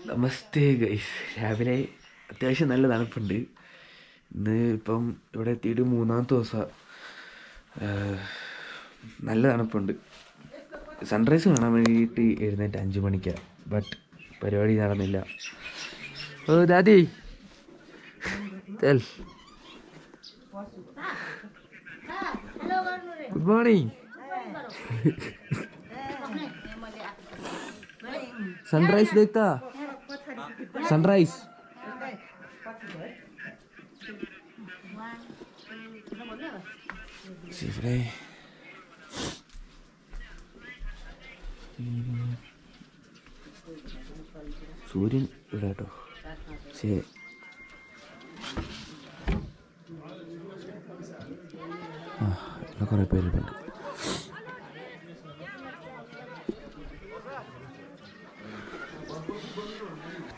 നമസ്തേ guys. രാവിലെ അത്യാവശ്യം നല്ല തണുപ്പുണ്ട്. ഇന്ന് ഇപ്പം ഇവിടെ എത്തിയിട്ട് 3-ാമത്തെ ദിവസം. നല്ല തണുപ്പുണ്ട്. സൺറൈസ് കാണാൻ വേണ്ടിയിട്ട് എഴുന്നേറ്റ് 5 മണിക്കാണ്. ബട്ട് പരിപാടി നടന്നില്ല. ഓ ദാദി ടെൽ ഗുഡ് മോർണിംഗ്. सनराइज देखता सनराइज ഇവിടെ സൂര്യൻ ഇവിടെ കേട്ടോ. ശരി, ഇവിടെ കുറേ പേരുണ്ട്.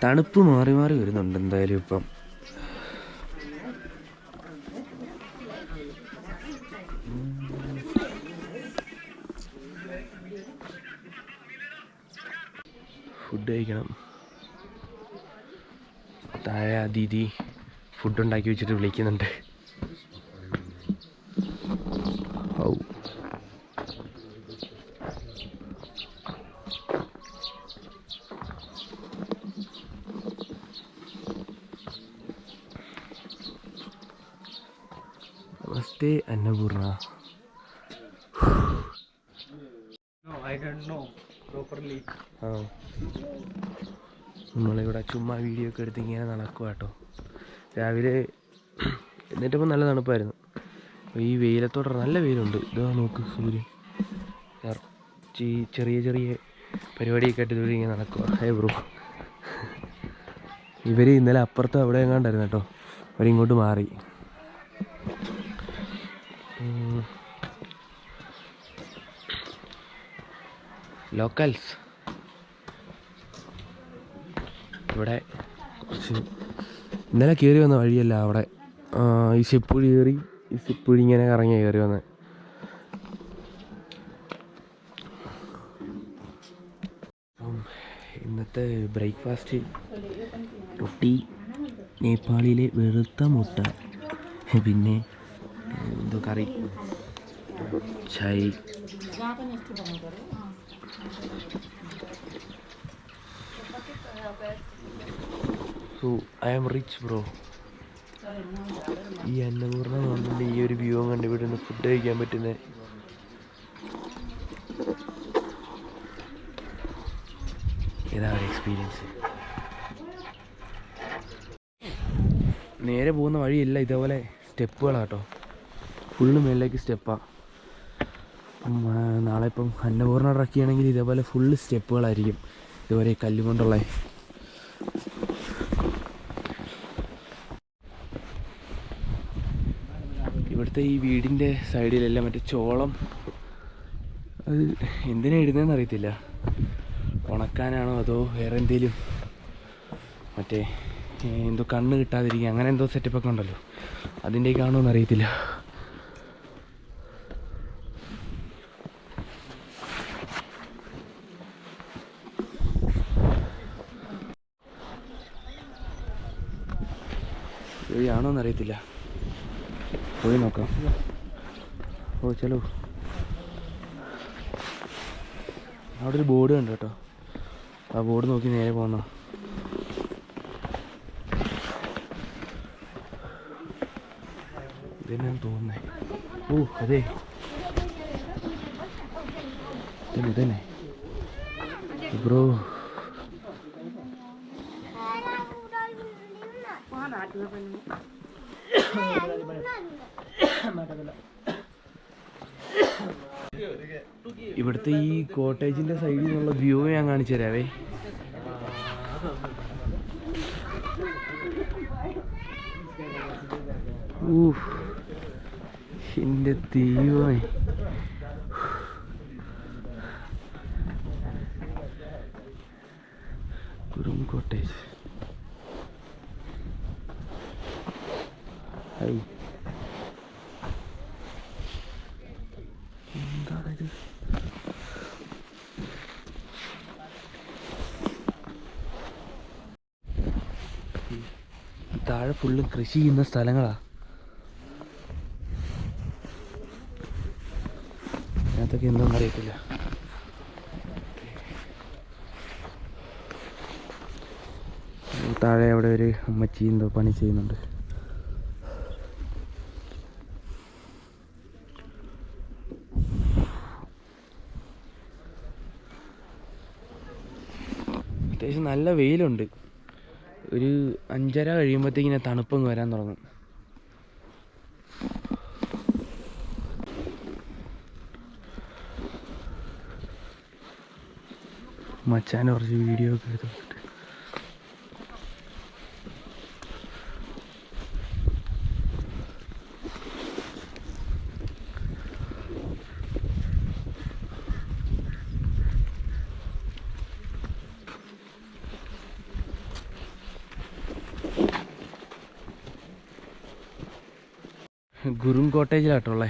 തണുപ്പ് മാറി മാറി വരുന്നുണ്ട് എന്തായാലും ഇപ്പം. ഫുഡ് കഴിക്കണം. താഴെ ദീദി ഫുഡ് ഉണ്ടാക്കി വെച്ചിട്ട് വിളിക്കുന്നുണ്ട്. ഔ നമസ്തേ അന്നപൂർണ. നമ്മളിവിടെ ചുമ്മാ വീഡിയോ ഒക്കെ എടുത്ത് ഇങ്ങനെ നടക്കുക കേട്ടോ. രാവിലെ എന്നിട്ടിപ്പോൾ നല്ല തണുപ്പായിരുന്നു. ഈ വെയിലത്തോടെ നല്ല വെയിലുണ്ട്. ഇതാ നോക്ക്, സൂര്യൻ ചെറിയ ചെറിയ പരിപാടിയൊക്കെ ആയിട്ട് ഇതുവരെ ഇങ്ങനെ നടക്കുക. ഹേ ബ്രോ, ഇവർ ഇന്നലെ അപ്പുറത്ത് അവിടെ എങ്ങാണ്ടായിരുന്നു കേട്ടോ. അവരിങ്ങോട്ട് മാറി. ലോക്കൽസ് ഇവിടെ കുറച്ച് ഇന്നലെ കയറി വന്ന വഴിയല്ല. അവിടെ ഈ സ്റ്റെപ്പുഴി കയറി ഈ സ്റ്റെപ്പുഴി ഇങ്ങനെ കറങ്ങി കയറി വന്നത്. ഇന്നത്തെ ബ്രേക്ക്ഫാസ്റ്റ് റൊട്ടി, നേപ്പാളിയിലെ വെളുത്ത മുട്ട, പിന്നെ എന്തോ കറി, ചായ്. So I am rich bro. ഈ അന്നപൂർണ്ണ മോളിൻ്റെ ഈ ഒരു വ്യൂ കണ്ട് ഇവിടെ നിന്ന് ഫുഡ് കഴിക്കാൻ പറ്റുന്ന ഏതാ ഒരു എക്സ്പീരിയൻസ്. നേരെ പോകുന്ന വഴിയില്ല, ഇതേപോലെ സ്റ്റെപ്പുകളാട്ടോ. ഫുള്ള് മേളിലേക്ക് സ്റ്റെപ്പാണ്. നാളെ ഇപ്പം അന്നപൂർണ്ണ ട്രക്ക് ചെയ്യണമെങ്കിൽ ഇതേപോലെ ഫുള്ള് സ്റ്റെപ്പുകളായിരിക്കും. ഇതുപോലെ കല്ലുകൊണ്ടുള്ള. ഇവിടുത്തെ ഈ വീടിൻ്റെ സൈഡിലെല്ലാം മറ്റേ ചോളം, അത് എന്തിനാണ് ഇടുന്നതെന്ന് അറിയത്തില്ല. ഉണക്കാനാണോ അതോ വേറെ എന്തെങ്കിലും, മറ്റേ എന്തോ കണ്ണ് കിട്ടാതിരിക്കുക അങ്ങനെ എന്തോ സെറ്റപ്പൊക്കെ ഉണ്ടല്ലോ, അതിൻ്റെയൊക്കെയാണോ എന്നറിയത്തില്ല. ശരിയാണോ എന്നറിയത്തില്ല, പോയി നോക്കാം. ഓ ചലോ. അവിടെ ഒരു ബോർഡ് കണ്ടു കേട്ടോ. ആ ബോർഡ് നോക്കി നേരെ പോന്നോ. ഇതെന്നാണ് തോന്നുന്നേ. ഓ അതെ, ഇതന്നെ ബ്രോ. ഇവിടുത്തെ ഈ കോട്ടേജിന്റെ സൈഡിൽ നിന്നുള്ള വ്യൂ ഞാൻ കാണിച്ചു തരാവേ. എൻ്റെ ദൈവമേ, കുറും കോട്ടേജ്. എന്താണിത്? താഴെ ഫുള്ളും കൃഷി ചെയ്യുന്ന സ്ഥലങ്ങളാണ്. അതിനകത്തൊക്കെ എന്താണെന്ന് അറിയത്തില്ല. താഴെ അവിടെ ഒരു അമ്മച്ചി എന്തോ പണി ചെയ്യുന്നുണ്ട്. അത്യാവശ്യം നല്ല വെയിലുണ്ട്. ഒരു 5:30 കഴിയുമ്പോഴത്തേക്കിനെ തണുപ്പൊന്ന് വരാൻ തുടങ്ങും. മച്ചാൻ കുറച്ച് വീഡിയോ ഒക്കെ എടുത്തിട്ട് ഗുരും കോട്ടേജിലാട്ടുള്ളേ.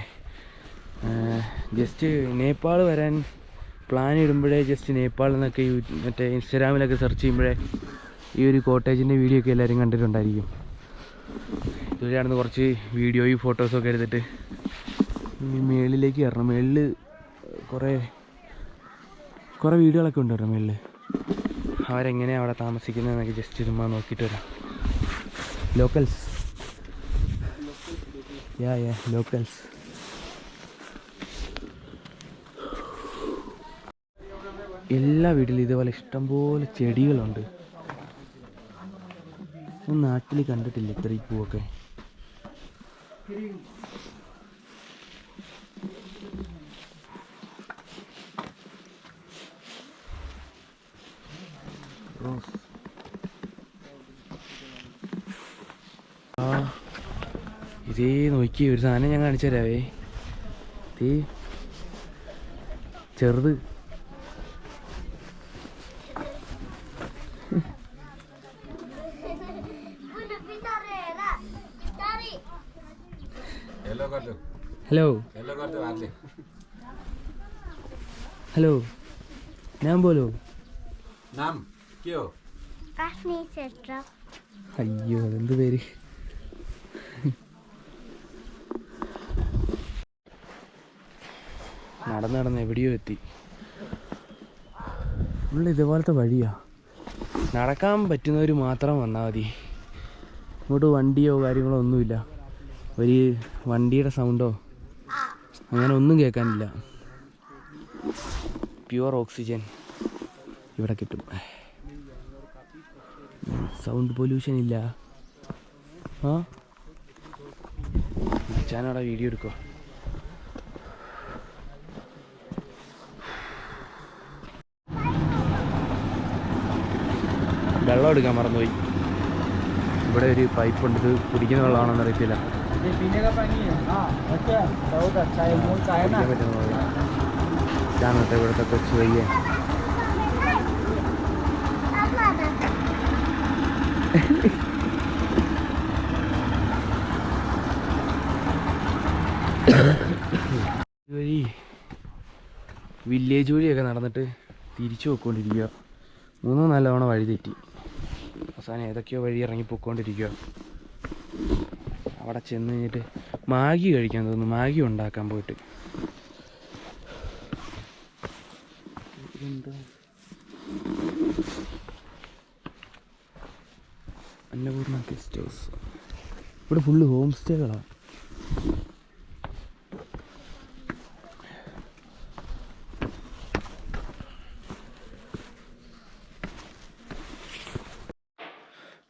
ജസ്റ്റ് നേപ്പാൾ വരാൻ പ്ലാൻ ഇടുമ്പോഴേ ജസ്റ്റ് നേപ്പാൾ എന്നൊക്കെ മറ്റേ ഇൻസ്റ്റാഗ്രാമിലൊക്കെ സെർച്ച് ചെയ്യുമ്പോഴേ ഈ ഒരു കോട്ടേജിൻ്റെ വീഡിയോ ഒക്കെ എല്ലാവരും കണ്ടിട്ടുണ്ടായിരിക്കും. ഇതുവരെയാണെന്ന് കുറച്ച് വീഡിയോയും ഫോട്ടോസൊക്കെ എടുത്തിട്ട് മേളിലേക്ക് കയറണം. മേളിൽ കുറേ വീടുകളൊക്കെ ഉണ്ട് കേട്ടോ മേളിൽ. അവരെങ്ങനെയാണ് അവിടെ താമസിക്കുന്നതെന്നൊക്കെ ജസ്റ്റ് ചുമ്മാ നോക്കിയിട്ട് വരാം. Locals locals. എല്ലാ വീട്ടിലും ഇതേപോലെ ഇഷ്ടംപോലെ ചെടികളുണ്ട്. നാട്ടിൽ കണ്ടിട്ടില്ല ഇത്രയും പൂവൊക്കെ. റോസ്. ഇതേ നോക്കി ഒരു സാധനം ഞാൻ കാണിച്ചു തരാവേ. ഇതേ ചെറുത്. हेलो हेलो नाम बोलो. नाम क्यों? അയ്യോ അതെന്ത് പേര്? നടന്ന് എവിടെയോ എത്തി. ഉള്ള ഇതേപോലത്തെ വഴിയാ. നടക്കാൻ പറ്റുന്നവർ മാത്രം വന്നാൽ മതി. ഇങ്ങോട്ട് വണ്ടിയോ കാര്യങ്ങളോ ഒന്നുമില്ല. ഒരു വണ്ടിയുടെ സൗണ്ടോ അങ്ങനെ ഒന്നും കേൾക്കാനില്ല. പ്യുവർ ഓക്സിജൻ ഇവിടെ കിട്ടും. സൗണ്ട് പൊല്യൂഷൻ ഇല്ല. ഞാനവിടെ വീഡിയോ എടുക്കുക. വെള്ളം എടുക്കാൻ മറന്നുപോയി. ഇവിടെ ഒരു പൈപ്പ് ഉണ്ട്. ഇത് കുടിക്കുന്ന വെള്ളമാണെന്ന് അറിയത്തില്ല. ഇവിടുത്തെ കൊച്ചു വയ്യ. വഴി വില്ലേജ് വഴിയൊക്കെ നടന്നിട്ട് തിരിച്ചു പോയിക്കൊണ്ടിരിക്കുക. 3-4 തവണ വഴി തെറ്റി. അവസാനം ഏതൊക്കെയോ വഴി ഇറങ്ങി പോയിക്കൊണ്ടിരിക്കുക. അവിടെ ചെന്ന് കഴിഞ്ഞിട്ട് മാഗി കഴിക്കാൻ തോന്നുന്നു. മാഗി ഉണ്ടാക്കാൻ പോയിട്ട് അന്നപൂർണ ഗസ്റ്റ് ഹൗസ്. ഇവിടെ ഫുള്ള് ഹോം സ്റ്റേകളാണ്.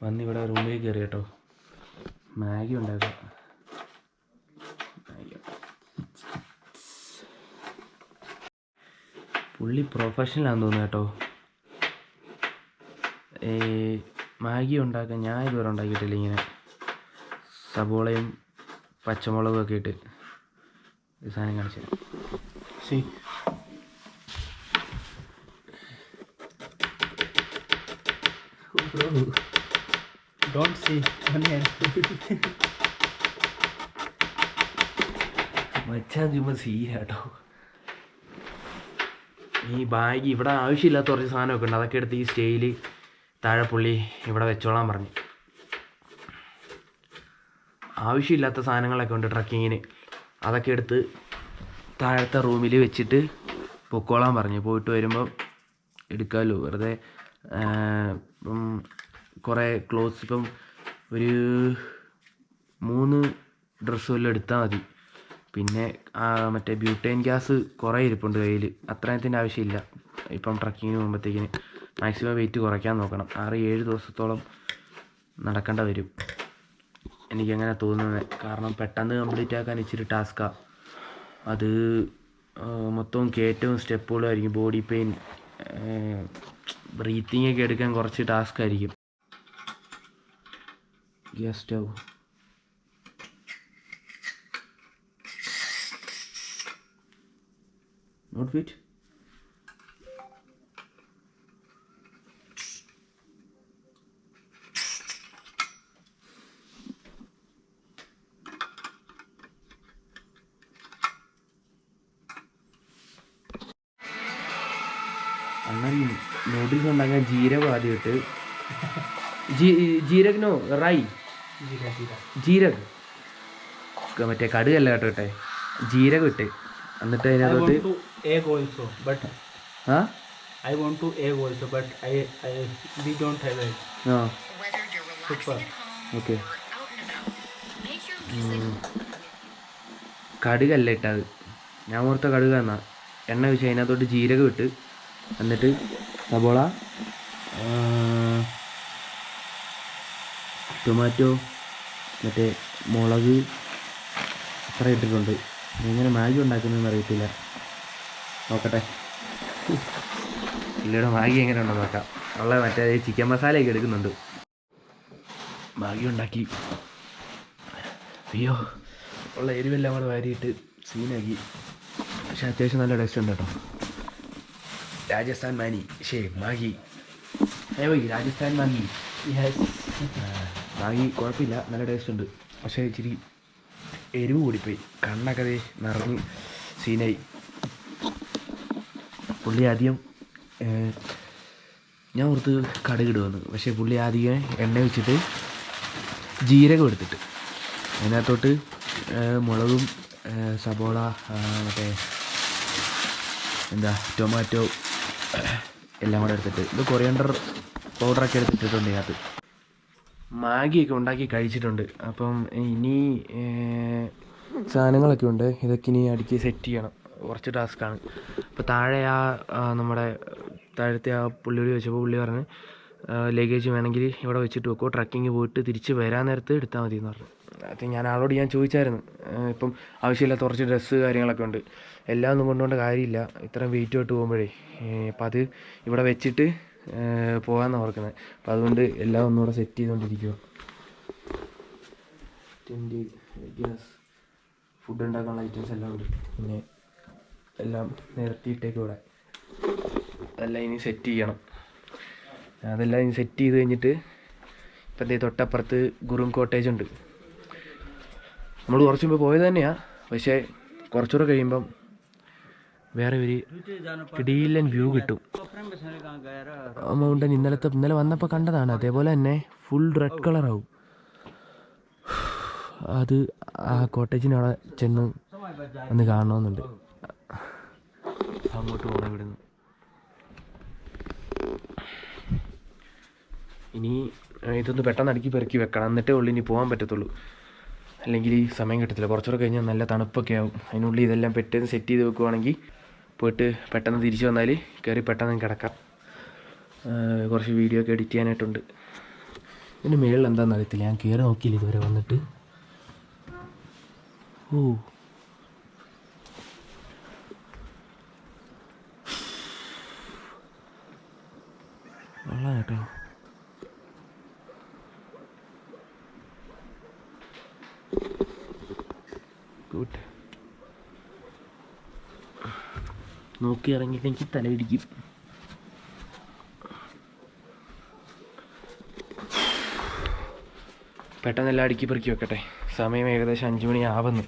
വന്നിവിടെ റൂമിൽ കയറി കേട്ടോ. മാഗി ഉണ്ടാക്കുക. പുള്ളി പ്രൊഫഷണലാണെന്ന് തോന്നുന്നു കേട്ടോ. മാഗി ഉണ്ടാക്കാൻ ഞാൻ ഇതുവരെ ഉണ്ടാക്കിയിട്ടില്ല. ഇങ്ങനെ സബോളയും പച്ചമുളകും ഒക്കെ ഇട്ട് ഈ സാധനം കാണിച്ചു. Don't see onion. മച്ചാൻ ചുമ്മാ സീരാട്ടോ. ഈ ബാഗ് ഇവിടെ ആവശ്യമില്ലാത്ത കുറച്ച് സാധനമൊക്കെ ഉണ്ട്. അതൊക്കെ എടുത്ത് ഈ സ്റ്റേയിൽ താഴെ പുള്ളി ഇവിടെ വെച്ചോളാൻ പറഞ്ഞു. ആവശ്യമില്ലാത്ത സാധനങ്ങളൊക്കെ ഉണ്ട് ട്രക്കിങ്ങിന്. അതൊക്കെ എടുത്ത് താഴത്തെ റൂമിൽ വെച്ചിട്ട് പൊക്കോളാൻ പറഞ്ഞു. പോയിട്ട് വരുമ്പം എടുക്കാമല്ലോ, വെറുതെ ഇപ്പം കുറേ ക്ലോത്ത്സ്, ഇപ്പം ഒരു 3 ഡ്രസ്സ് വല്ലതും എടുത്താൽ മതി. പിന്നെ മറ്റേ ബ്യൂട്ടൈൻ ഗ്യാസ് കുറേ ഇരിപ്പുണ്ട് കയ്യിൽ, അത്രയത്തിൻ്റെ ആവശ്യമില്ല. ഇപ്പം ട്രക്കിങ്ങിന് പോകുമ്പോഴത്തേക്കിന് മാക്സിമം വെയിറ്റ് കുറയ്ക്കാൻ നോക്കണം. 6-7 ദിവസത്തോളം നടക്കേണ്ട വരും എനിക്കങ്ങനെ തോന്നുന്നത്. കാരണം പെട്ടെന്ന് കംപ്ലീറ്റ് ആക്കാൻ ഇച്ചിരി ടാസ്ക്കാണ്. അത് മൊത്തവും കയറ്റവും സ്റ്റെപ്പുകളും ആയിരിക്കും. ബോഡി പെയിൻ, ബ്രീത്തിങ് ഒക്കെ എടുക്കാൻ കുറച്ച് ടാസ്ക് ആയിരിക്കും. Gas stove not fit. അണ്ണൻ നൂഡിൽസ് ഉണ്ടാക്കാൻ ജീരകം ആദ്യം ഇട്ട്, ജീരക് നോ റൈ, ജീരക് മറ്റേ കടുകല്ല കേട്ടോ ഇട്ടെ, ജീരകം ഇട്ട്. എന്നിട്ട് അതിനകത്തോട്ട് egg also, but ആ I want to egg also, but we don't have egg. ആ Super. ഓക്കെ. കടുകല്ല ഇട്ടത്, ഞാൻ ഓർത്ത കടുക എന്നാ. എണ്ണ ഒഴിച്ച് അതിനകത്തോട്ട് ജീരകം ഇട്ട്, എന്നിട്ട് സബോള, ടൊമാറ്റോ, മറ്റേ മുളക് അത്ര ഇട്ടിട്ടുണ്ട്. എങ്ങനെ മാഗി ഉണ്ടാക്കുന്നതെന്ന് അറിയത്തില്ല, നോക്കട്ടെ. പുള്ളിയുടെ മാഗി എങ്ങനെ ഉണ്ടെന്ന് നോക്കാം. ഉള്ള മറ്റേ ചിക്കൻ മസാലയൊക്കെ എടുക്കുന്നുണ്ട്. മാഗി ഉണ്ടാക്കി, അയ്യോ ഉള്ള എരിവെല്ലാം കൂടെ വാരിയിട്ട് സീനാക്കി. പക്ഷെ അത്യാവശ്യം നല്ല ടേസ്റ്റ് ഉണ്ട് കേട്ടോ. Rajasthan Maggi, Rajasthan Maggi. Yes. Maggi കുഴപ്പമില്ല, നല്ല ടേസ്റ്റ് ഉണ്ട്. പക്ഷേ ഇച്ചിരി എരിവ് കൂടിപ്പോയി, കണ്ണൊക്കെ നിറഞ്ഞ് സീനായി. പുള്ളി ആദ്യം ഞാൻ ഓർത്ത് കടുകിടുവന്ന്, പക്ഷേ പുള്ളി ആദ്യം എണ്ണ വെച്ചിട്ട് ജീരകം എടുത്തിട്ട് അതിനകത്തോട്ട് മുളകും സബോള, മറ്റേ എന്താ ടൊമാറ്റോ എല്ലാം കൂടെ എടുത്തിട്ട്, ഇത് കൊറിയൻഡർ പൗഡറൊക്കെ എടുത്തിട്ടുണ്ട് ഇതിനകത്ത്. മാഗിയൊക്കെ ഉണ്ടാക്കി കഴിച്ചിട്ടുണ്ട്. അപ്പം ഇനി സാധനങ്ങളൊക്കെ ഉണ്ട്, ഇതൊക്കെ ഇനി അടുക്കി സെറ്റ് ചെയ്യണം, കുറച്ച് ടാസ്ക്കാണ്. അപ്പോൾ താഴെ നമ്മുടെ താഴത്തെ പുള്ളിയോട് ചോദിച്ചപ്പോൾ പുള്ളി പറഞ്ഞ് ലഗേജ് വേണമെങ്കിൽ ഇവിടെ വെച്ചിട്ട് വെക്കോ, ട്രക്കിങ് പോയിട്ട് തിരിച്ച് വരാൻ നേരത്ത് എടുത്താൽ മതി എന്ന് പറഞ്ഞു. അത് ആളോട് ഞാൻ ചോദിച്ചായിരുന്നു. ഇപ്പം ആവശ്യമില്ലാത്ത കുറച്ച് ഡ്രസ്സ് കാര്യങ്ങളൊക്കെ ഉണ്ട്, എല്ലാം ഒന്നും കൊണ്ടുപോകേണ്ട കാര്യമില്ല ഇത്രയും വെയിറ്റ് ആയിട്ട് പോകുമ്പോഴേ. അപ്പം അത് ഇവിടെ വെച്ചിട്ട് പോകാമെന്നാണ് ഓർക്കുന്നത്. അപ്പം അതുകൊണ്ട് എല്ലാം ഒന്നുകൂടെ സെറ്റ് ചെയ്തുകൊണ്ടിരിക്കുക. ഗ്യാസ്, ഫുഡ് ഉണ്ടാക്കാനുള്ള ഐറ്റംസ് എല്ലാം ഉണ്ട്, പിന്നെ എല്ലാം നിരത്തിയിട്ടേക്ക് ഇവിടെ. അതെല്ലാം ഇനി സെറ്റ് ചെയ്യണം. അതെല്ലാം ഇനി സെറ്റ് ചെയ്ത് കഴിഞ്ഞിട്ട് ഇപ്പം തൊട്ടപ്പുറത്ത് ഗുറും കോട്ടേജ് ഉണ്ട്. നമ്മൾ കുറച്ച് മുമ്പ് പോയത് തന്നെയാണ്, പക്ഷേ കുറച്ചുകൂടെ കഴിയുമ്പം വേറെ ഒരു കിടിലൻ വ്യൂ കിട്ടും. ആ മൗണ്ടൻ ഇന്നലെ വന്നപ്പോൾ കണ്ടതാണ്, അതേപോലെ തന്നെ ഫുൾ റെഡ് കളറാവും. അത് ആ കോട്ടേജിനവിടെ ചെന്ന് ഒന്ന് കാണണമെന്നുണ്ട്. അങ്ങോട്ട് പോകണം ഇവിടുന്ന്. ഇനി ഇതൊന്ന് പെട്ടെന്ന് അടുക്കി പെറുക്കി വെക്കണം, എന്നിട്ടേ ഉള്ളൂ ഇനി പോകാൻ പറ്റത്തുള്ളൂ. അല്ലെങ്കിൽ ഈ സമയം കിട്ടത്തില്ല. കുറച്ചുകൂടെ കഴിഞ്ഞാൽ നല്ല തണുപ്പൊക്കെ ആവും. അതിനുള്ളിൽ ഇതെല്ലാം പെട്ടെന്ന് സെറ്റ് ചെയ്ത് വെക്കുവാണെങ്കിൽ പോയിട്ട് പെട്ടെന്ന് തിരിച്ച് വന്നാൽ കയറി പെട്ടെന്ന് കിടക്കാം. കുറച്ച് വീഡിയോ ഒക്കെ എഡിറ്റ് ചെയ്യാനായിട്ടുണ്ട്. ഇതിൻ്റെ മുകളിൽ എന്താണെന്ന് അറിയത്തില്ല, ഞാൻ കയറി നോക്കിയില്ല ഇതുവരെ വന്നിട്ട്. ഓ കൊള്ളാം കേട്ടോ. ഗുഡ്. നോക്കി ഇറങ്ങിയിട്ടെങ്കിൽ തലയിടിക്കും. പെട്ടെന്നെല്ലാം അടുക്കി പെറുക്കി വെക്കട്ടെ. സമയം ഏകദേശം 5 മണി ആവുന്നു.